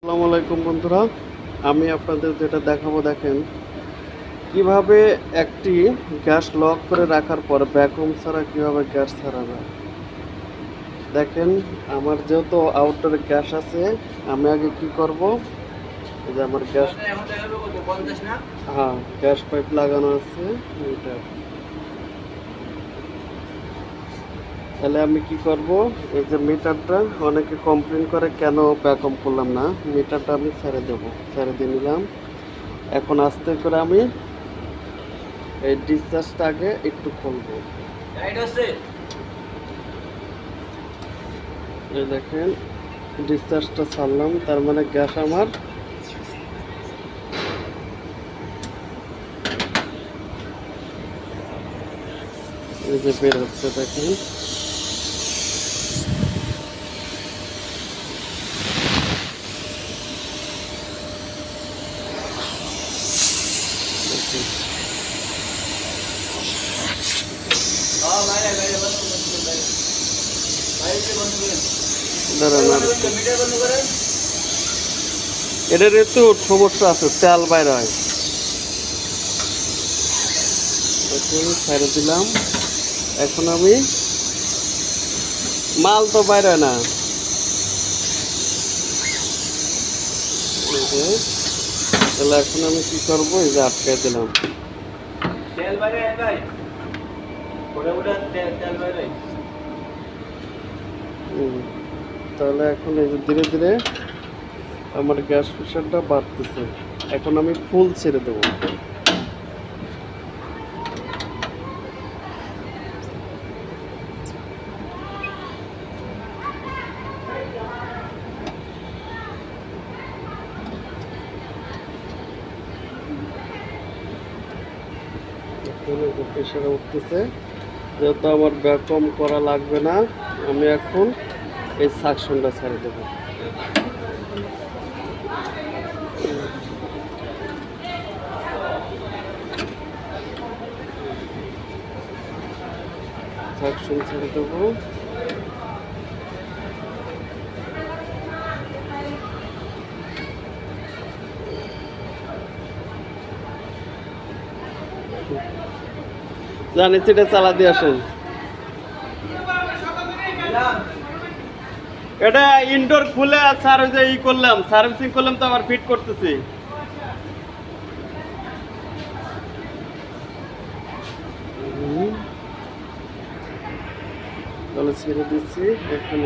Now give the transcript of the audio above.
আসসালামু আলাইকুম বন্ধুরা, আমি আপনাদের যেটা দেখাবো দেখেন কিভাবে একটি গ্যাস লক করে রাখার পর ভ্যাকুয়াম ছাড়া কিভাবে গ্যাস ছাড়াবে। দেখেন আমার যেহেতু আউটডোরে গ্যাস আছে, আমি আগে কি করব, এই যে আমার গ্যাস, হ্যাঁ গ্যাস পাইপ লাগানো আছে এটা। তাহলে আমি কি করব, এই যে মিটারটা অনেকে কমপ্লেন করে কেন ভ্যাকুয়াম করলাম না, মিটারটা আমি ছেড়ে দেবো, ছেড়ে দিয়ে নিলাম। এখন আস্তে করে আমি এই ডিসচার্জটা আগে একটু খুলবো। এই দেখেন ডিসচার্জটা ছাড়লাম, তার মানে গ্যাস আমার এই যে বের হচ্ছে। দেখেন এটার একটু সমস্যা আছে, তেল বাইর হয়। ছেড়ে দিলাম। এখন আমি মাল তো বাইর হয় না, তাহলে এখন আমি কি করবো, এই যে আটকায় দিলাম। তাহলে এখন এই যে ধীরে ধীরে আমার গ্যাস প্রেশারটা বাড়তেছে। এখন আমি ফুল ছেড়ে দেবো। প্রেশার উঠতেছে, যেহেতু আমার ভ্যাকুয়াম করা লাগবে না, আমি এখন এই সাকশনটা ছেড়ে দেবো। সাকশন ছেড়ে দেবো। জানি সেটা চালা দিয়ে আসেন। এটা ইনডোর খুলে স্যার ওই যে ই করলাম, সার্ভিসিং করলাম, তো আবার ফিট করতেছি। তাহলে ছেড়ে দিচ্ছি এখন।